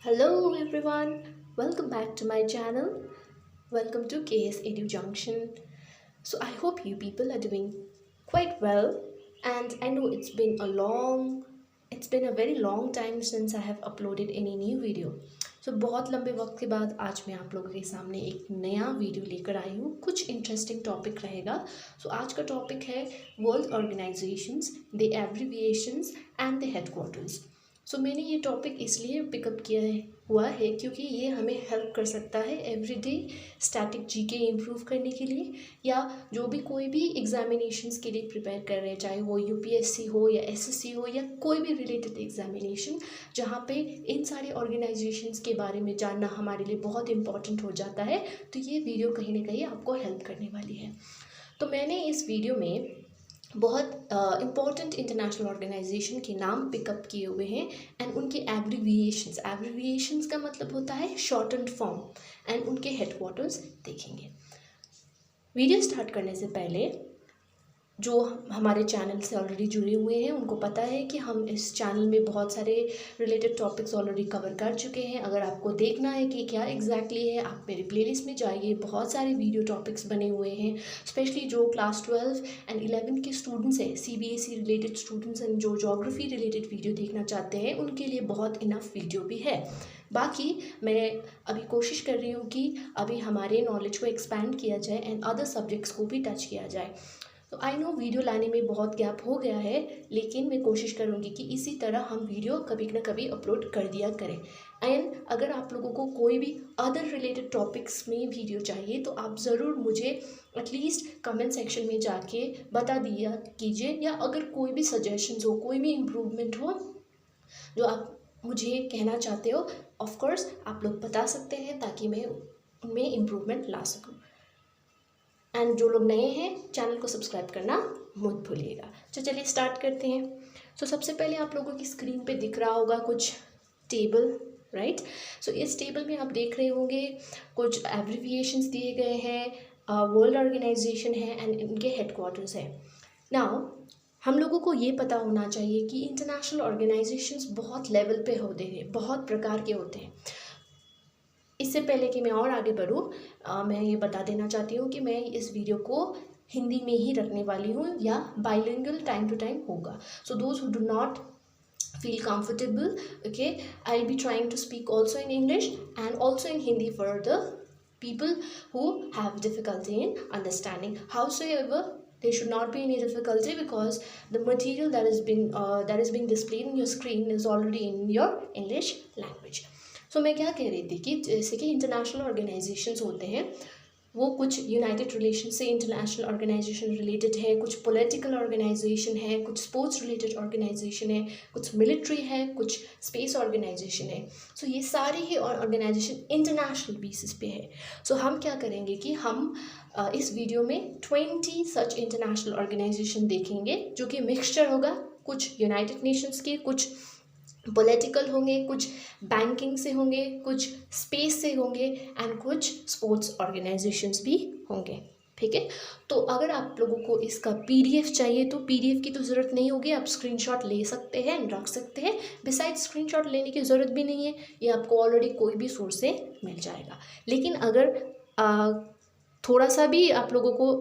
Hello everyone, welcome back to my channel. Welcome to KS Edu Junction. So I hope you people are doing quite well, and I know it's been a very long time since I have uploaded any new video. So बहुत लंबे वक्त के बाद आज मैं आप लोगों के सामने एक नया वीडियो लेकर आई हूँ. कुछ इंटरेस्टिंग टॉपिक रहेगा. सो आज का टॉपिक है world organisations, the abbreviations and the headquarters. So मैंने ये टॉपिक इसलिए पिकअप हुआ है क्योंकि ये हमें हेल्प कर सकता है एवरीडे स्टैटिक जीके इम्प्रूव करने के लिए, या जो भी कोई भी एग्जामिनेशंस के लिए प्रिपेयर कर रहे हैं, चाहे वो यूपीएससी हो या एसएससी हो या कोई भी रिलेटेड एग्जामिनेशन, जहाँ पे इन सारे ऑर्गेनाइजेशंस के बारे में जानना हमारे लिए बहुत इंपॉर्टेंट हो जाता है. तो ये वीडियो कहीं ना कहीं आपको हेल्प करने वाली है. तो मैंने इस वीडियो में बहुत इम्पॉर्टेंट इंटरनेशनल ऑर्गेनाइजेशन के नाम पिकअप किए हुए हैं एंड उनके एब्रीविएशंस का मतलब होता है शॉर्टन्ड फॉर्म, एंड उनके हेडक्वार्टर्स देखेंगे. वीडियो स्टार्ट करने से पहले जो हमारे चैनल से ऑलरेडी जुड़े हुए हैं उनको पता है कि हम इस चैनल में बहुत सारे रिलेटेड टॉपिक्स ऑलरेडी कवर कर चुके हैं. अगर आपको देखना है कि क्या एग्जैक्टली है, आप मेरे प्लेलिस्ट में जाइए. बहुत सारे वीडियो टॉपिक्स बने हुए हैं, स्पेशली जो क्लास 12 एंड 11 के स्टूडेंट्स हैं, सीबीएसई रिलेटेड स्टूडेंट्स एंड जो ज्योग्राफी रिलेटेड वीडियो देखना चाहते हैं उनके लिए बहुत इनफ वीडियो भी है. बाकी मैं अभी कोशिश कर रही हूँ कि अभी हमारे नॉलेज को एक्सपैंड किया जाए एंड अदर सब्जेक्ट्स को भी टच किया जाए. तो आई नो वीडियो लाने में बहुत गैप हो गया है, लेकिन मैं कोशिश करूँगी कि इसी तरह हम वीडियो कभी ना कभी अपलोड कर दिया करें. एंड अगर आप लोगों को कोई भी अदर रिलेटेड टॉपिक्स में वीडियो चाहिए तो आप ज़रूर मुझे एटलीस्ट कमेंट सेक्शन में जाके बता दिया कीजिए, या अगर कोई भी सजेशंस हो, कोई भी इम्प्रूवमेंट हो जो आप मुझे कहना चाहते हो, ऑफ कोर्स आप लोग बता सकते हैं ताकि मैं उनमें इम्प्रूवमेंट ला सकूँ. एंड जो लोग नए हैं चैनल को सब्सक्राइब करना मत भूलिएगा. तो चलिए स्टार्ट करते हैं. सो सबसे पहले आप लोगों की स्क्रीन पे दिख रहा होगा कुछ टेबल, राइट. सो इस टेबल में आप देख रहे होंगे कुछ एब्रिविएशंस दिए गए हैं, वर्ल्ड ऑर्गेनाइजेशन है एंड इनके हेडक्वार्टर्स है. नाउ हम लोगों को ये पता होना चाहिए कि इंटरनेशनल ऑर्गेनाइजेशंस बहुत लेवल पे होते हैं, बहुत प्रकार के होते हैं. इससे पहले कि मैं और आगे बढ़ूँ, मैं ये बता देना चाहती हूँ कि मैं इस वीडियो को हिंदी में ही रखने वाली हूँ, या बाइलिंगुअल टाइम टू टाइम होगा. So those who do not feel comfortable, okay, I'll be trying to speak also in English and also in Hindi for the people who have difficulty in understanding. Howsoever, there should not be any difficulty because the material that is being displayed in your screen is already in your English language. सो मैं क्या कह रही थी कि जैसे कि international organisations होते हैं, वो कुछ यूनाइटेड रिलेशन से इंटरनेशनल ऑर्गेनाइजेशन रिलेटेड है, कुछ पॉलिटिकल ऑर्गेनाइजेशन है, कुछ स्पोर्ट्स रिलेटेड ऑर्गेनाइजेशन है, कुछ मिलिट्री है, कुछ स्पेस ऑर्गेनाइजेशन है. सो ये सारी ही ऑर्गेनाइजेशन इंटरनेशनल बेसिस पे है. सो हम क्या करेंगे कि हम इस वीडियो में 20 सच इंटरनेशनल ऑर्गेनाइजेशन देखेंगे, जो कि मिक्सचर होगा, कुछ यूनाइटेड नेशंस के, कुछ पॉलिटिकल होंगे, कुछ बैंकिंग से होंगे, कुछ स्पेस से होंगे एंड कुछ स्पोर्ट्स ऑर्गेनाइजेशंस भी होंगे. ठीक है. तो अगर आप लोगों को इसका पीडीएफ चाहिए तो पीडीएफ की तो ज़रूरत नहीं होगी, आप स्क्रीनशॉट ले सकते हैं एंड रख सकते हैं. बिसाइड स्क्रीनशॉट लेने की ज़रूरत भी नहीं है, ये आपको ऑलरेडी कोई भी सोर्स से मिल जाएगा. लेकिन अगर थोड़ा सा भी आप लोगों को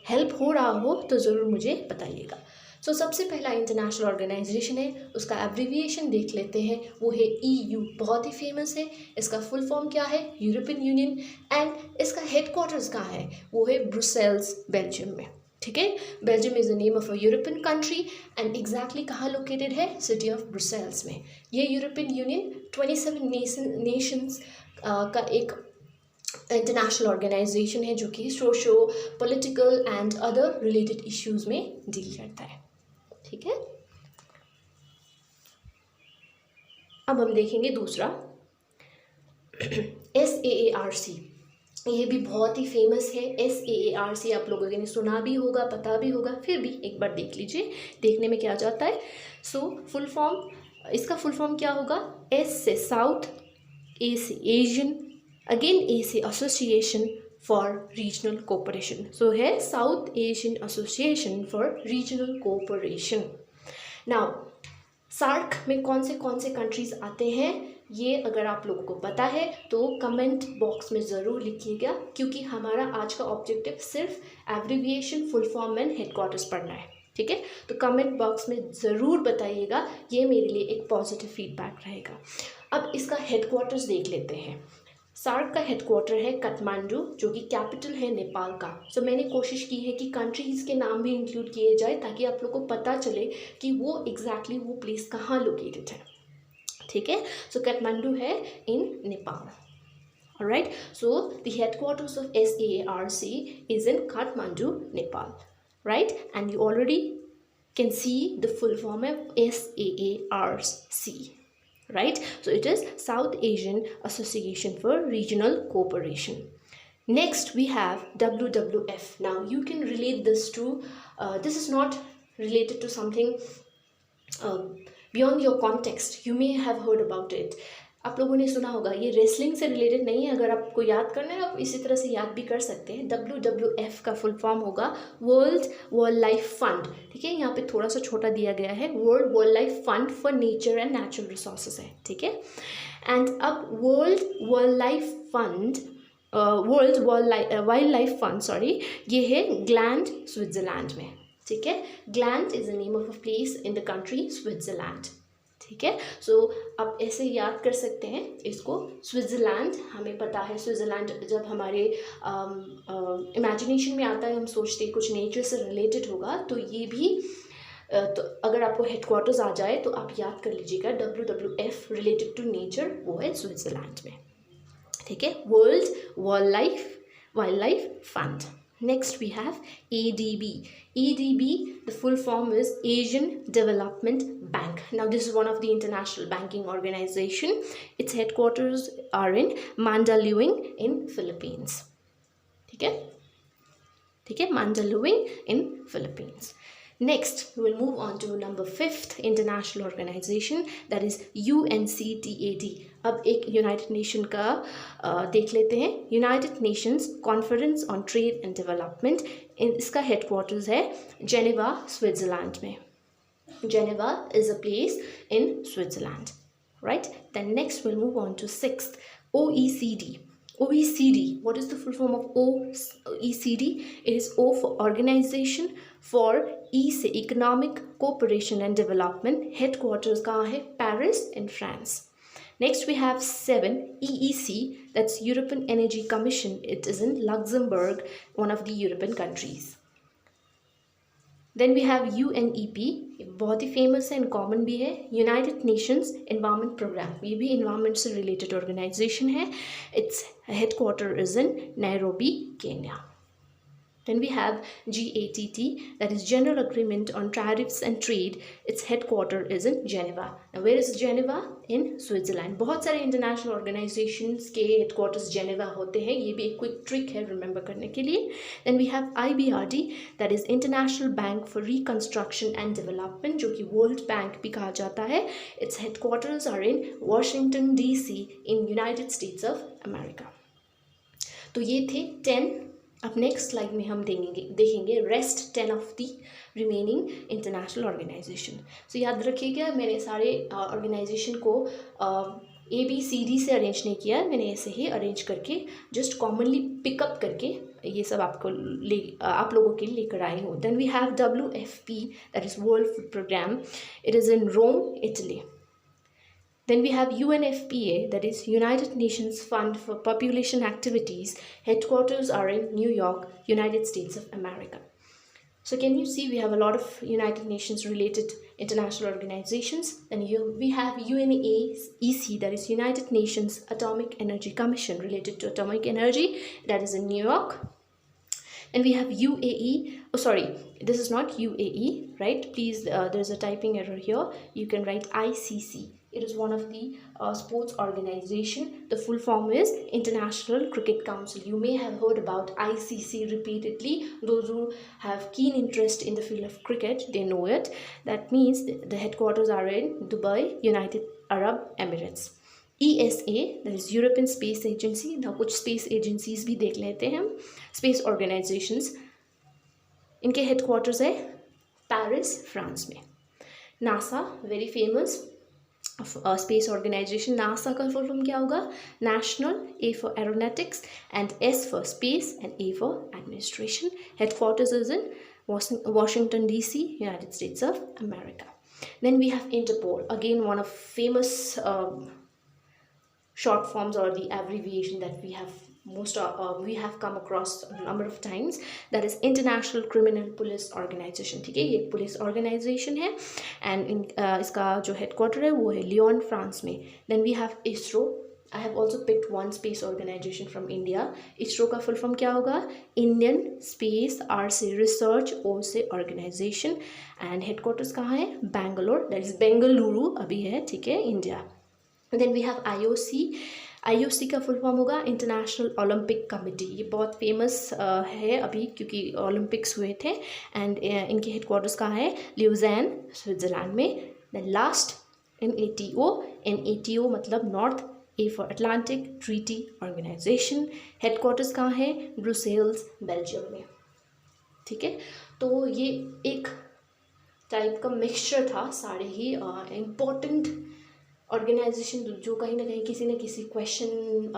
हेल्प हो रहा हो तो ज़रूर मुझे बताइएगा. सो सबसे पहला इंटरनेशनल ऑर्गेनाइजेशन है, उसका एब्रिविएशन देख लेते हैं. वो है EU, बहुत ही फेमस है. इसका फुल फॉर्म क्या है? European union. एंड इसका हेडक्वार्टर्स कहाँ है? वो है ब्रुसेल्स, बेल्जियम में. ठीक है. Belgium is the name of a European country and exactly कहाँ लोकेटेड है? सिटी ऑफ ब्रुसेल्स में. ये यूरोपियन यूनियन 27 नेशंस का एक इंटरनेशनल ऑर्गेनाइजेशन है जो कि socio political and other related issues में डील करता है. ठीक है. अब हम देखेंगे दूसरा SAARC. ये भी बहुत ही फेमस है. SAARC आप लोगों ने सुना भी होगा, पता भी होगा, फिर भी एक बार देख लीजिए, देखने में क्या जाता है. फुल फॉर्म, इसका फुल फॉर्म क्या होगा? S से साउथ, A से एशियन, अगेन A से Association for Regional Cooperation. So है South Asian Association for Regional Cooperation. Now SAARC में कौन से कंट्रीज आते हैं? ये अगर आप लोगों को पता है तो कमेंट बॉक्स में ज़रूर लिखिएगा, क्योंकि हमारा आज का ऑब्जेक्टिव सिर्फ abbreviation, full form and headquarters पढ़ना है, ठीक है। तो कमेंट बॉक्स में ज़रूर बताइएगा, ये मेरे लिए एक पॉजिटिव फीडबैक रहेगा। अब इसका हेडक्वार्टर्स देख लेते हैं। सार्क का हेडक्वार्टर है काठमांडू, जो कि कैपिटल है नेपाल का। सो मैंने कोशिश की है कि कंट्रीज़ के नाम भी इंक्लूड किए जाए, ताकि आप लोग को पता चले कि वो एग्जैक्टली वो प्लेस कहाँ लोकेटेड है, ठीक है। सो काठमांडू है इन Nepal. Alright, so the headquarters of SAARC is in Kathmandu, Nepal, right? And you already can see the full form of SAARC, right? So it is South Asian Association for Regional Cooperation. Next we have WWF. Now you can relate this to, this is not related to something beyond your context. You may have heard about it. आप लोगों ने सुना होगा, ये wrestling से related नहीं है। अगर आपको याद करना है आप इसी तरह से याद भी कर सकते हैं। WWF का फुल फॉर्म होगा वर्ल्ड वाइल्ड लाइफ फंड, ठीक है। यहाँ पे थोड़ा सा छोटा दिया गया है, world wild life fund for nature and natural resources है, ठीक है। एंड अब world wild life fund, world wild life fund sorry, ये है ग्लैंड, स्विट्जरलैंड में, ठीक है। Gland is the name of a place in the country Switzerland, ठीक है। सो आप ऐसे याद कर सकते हैं इसको। स्विट्ज़रलैंड हमें पता है, स्विट्ज़रलैंड जब हमारे इमेजिनेशन में आता है, हम सोचते हैं कुछ नेचर से रिलेटेड होगा, तो ये भी तो अगर आपको हेडक्वार्टर्स आ जाए तो आप याद कर लीजिएगा WWF रिलेटेड टू नेचर, वो है स्विट्ज़रलैंड में, ठीक है। World wild life fund. Next we have ADB. ADB, the full form is Asian Development Bank. Now this is one of the international banking organization. Its headquarters are in Mandaluyong in Philippines. ठीक है, ठीक है, Mandaluyong in Philippines. Next we will move on to number 5th international organization, that is UNCTAD. अब एक United nation का देख लेते हैं। United Nations Conference on Trade and Development, इसका हेडक्वार्टर्स है जेनेवा, स्विट्जरलैंड में। Geneva is a place in Switzerland, right. Then next will move on to 6th OECD. OECD, what is the full form of OECD? It is O for Organization, for E से Economic Cooperation and Development. Headquarters कहाँ है? Paris in France. Next we have 7 EEC, that's European Energy Commission. It is in Luxembourg, one of the European countries. Then we have UNEP, बहुत ही famous है, common भी है, United Nations environment programme. ये भी environment से related organisation है। Its headquarter is in Nairobi, Kenya. Then we have GATT, that is General Agreement on Tariffs and Trade. Its headquarter is in Geneva. Now where is Geneva? In Switzerland. बहुत सारे international organisations के headquarters Geneva होते हैं, ये भी एक quick trick है remember करने के लिए। Then we have IBRD, that is International Bank for Reconstruction and Development, जो कि वर्ल्ड बैंक भी कहा जाता है। Its headquarters are in Washington DC in United States of America. तो ये थे 10। अब नेक्स्ट स्लाइड में हम देखेंगे rest 10 of the remaining international organisation. So याद रखिएगा, मैंने सारे ऑर्गेनाइजेशन को ABCD से अरेंज नहीं किया, मैंने ऐसे ही अरेंज करके जस्ट कॉमनली पिकअप करके ये सब आप लोगों के लिए लेकर आई हूँ। Then we have WFP, that is World Food Programme. It is in Rome, Italy. Then we have UNFPA, that is United Nations Fund for Population Activities. Headquarters are in New York, United States of America. So can you see we have a lot of United Nations related international organizations. Then we have UNEC, that is United Nations Atomic Energy Commission, related to atomic energy, that is in New York. And we have UAE, oh sorry, this is not UAE, right? Please, there's a typing error here. You can write ICC. It is one of the sports organization. The full form is International Cricket Council. You may have heard about ICC repeatedly. Those who have keen interest in the field of cricket, they know it. That means the headquarters are in Dubai, United Arab Emirates. ESA, that is European Space Agency. Now कुछ space agencies भी देख लेते हैं हम, space organizations. इनके headquarters है Paris, France में। NASA, very famous, space organisation, NASA का फुल फॉर्म क्या होगा? National, A for aeronautics and S for space and A for administration. Headquarters is in Washington DC, United States of America. Then we have Interpol, again one of famous short forms or the abbreviation that we have come across a number of times, that is International Criminal Police Organization. ठीक है, ये एक police organisation है and इसका जो headquarter है वो है लियोन, फ्रांस में. Then we have ISRO. I have also picked one space organization from India. ISRO का फुल फॉर्म क्या होगा? इंडियन स्पेस आर से रिसर्च, ओ से ऑर्गेनाइजेशन, एंड हेडक्वार्टर्स कहाँ है? बैंगलोर, दैट इज बेंगलुरु अभी है, ठीक है, India. Then we have IOC. IOC का फुल फॉर्म होगा इंटरनेशनल ओलंपिक कमिटी. ये बहुत फेमस है अभी क्योंकि ओलंपिक्स हुए थे एंड इनके हेडक्वार्टर्स कहाँ है? ल्यूजैन, स्विट्ज़रलैंड में. Then last NATO. NATO मतलब North, A for Atlantic Treaty Organisation. Headquarters कहाँ है? ब्रुसेल्स, बेल्जियम में. ठीक है, तो ये एक टाइप का मिक्सचर था सारे ही इम्पोर्टेंट ऑर्गेनाइजेशन जो कहीं ना कहीं किसी न किसी क्वेश्चन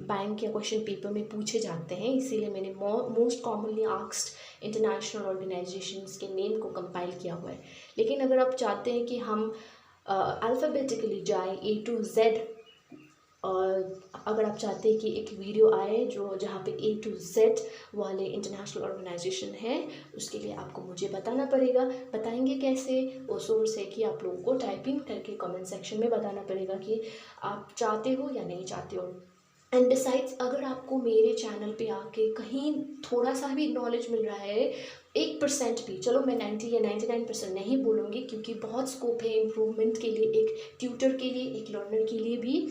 बैंक या क्वेश्चन पेपर में पूछे जाते हैं. इसीलिए मैंने most commonly asked international organisations के नेम को कंपाइल किया हुआ है. लेकिन अगर आप चाहते हैं कि हम अल्फ़ाबेटिकली जाएं A to Z, और अगर आप चाहते हैं कि एक वीडियो आए जो जहाँ पे A to Z वाले इंटरनेशनल ऑर्गेनाइजेशन है, उसके लिए आपको मुझे बताना पड़ेगा. बताएंगे कैसे? वो सोर्स है कि आप लोगों को टाइपिंग करके कमेंट सेक्शन में बताना पड़ेगा कि आप चाहते हो या नहीं चाहते हो. एंड बिसाइड्स, अगर आपको मेरे चैनल पे आके कहीं थोड़ा सा भी नॉलेज मिल रहा है, 1% भी, चलो मैं 90 या 99% नहीं बोलूँगी क्योंकि बहुत स्कोप है इम्प्रूवमेंट के लिए, एक ट्यूटर के लिए, एक लर्नर के लिए भी.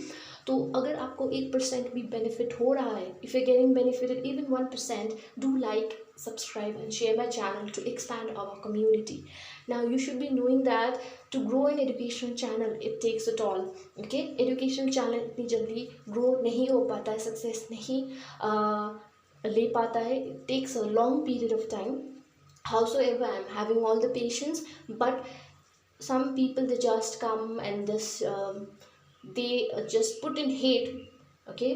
तो अगर आपको 1% भी बेनिफिट हो रहा है, if you getting benefited even 1%, do like, subscribe and share my channel to expand our community. Now you should be knowing that to grow an educational channel it takes it all. Okay, educational channel इतनी जल्दी grow नहीं हो पाता है, success नहीं ले पाता है. It takes a long period of time. Howsoever, I am having all the patience, but some people they just come and this they just put in hate, okay,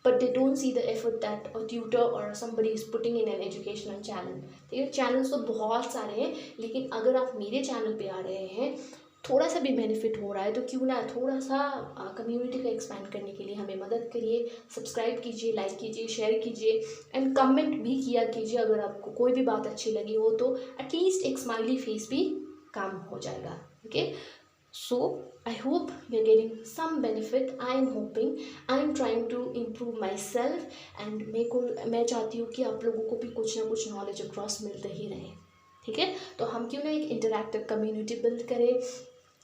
but they don't see the effort that a tutor or somebody is putting in an educational channel. ठीक है, channels तो बहुत सारे हैं, लेकिन अगर आप मेरे चैनल पे आ रहे हैं, थोड़ा सा भी बेनिफिट हो रहा है, तो क्यों ना थोड़ा सा कम्युनिटी को एक्सपैंड करने के लिए हमें मदद करिए. सब्सक्राइब कीजिए, लाइक कीजिए, शेयर कीजिए एंड कमेंट भी किया कीजिए. अगर आपको कोई भी बात अच्छी लगी हो तो एटलीस्ट एक स्माइली फेस भी काम हो जाएगा. Okay, so I hope you're getting some benefit. I am hoping, I am trying to improve myself and मैं चाहती हूँ कि आप लोगों को भी कुछ ना कुछ नॉलेज अक्रॉस मिलते ही रहे. ठीक है, तो हम क्यों ना एक इंटरैक्टिव कम्युनिटी बिल्ड करें.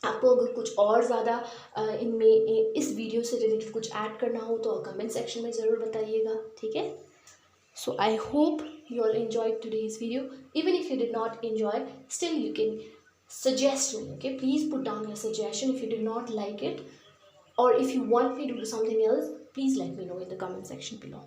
आपको अगर कुछ और ज़्यादा इनमें इस वीडियो से रिलेटेड कुछ ऐड करना हो तो कमेंट सेक्शन में ज़रूर बताइएगा. ठीक है, so I hope you all enjoyed today's video. Even if you did not enjoy, still you can suggest me. Okay, please put down your suggestion if you did not like it, or if you want me to do something else, please let me know in the comment section below.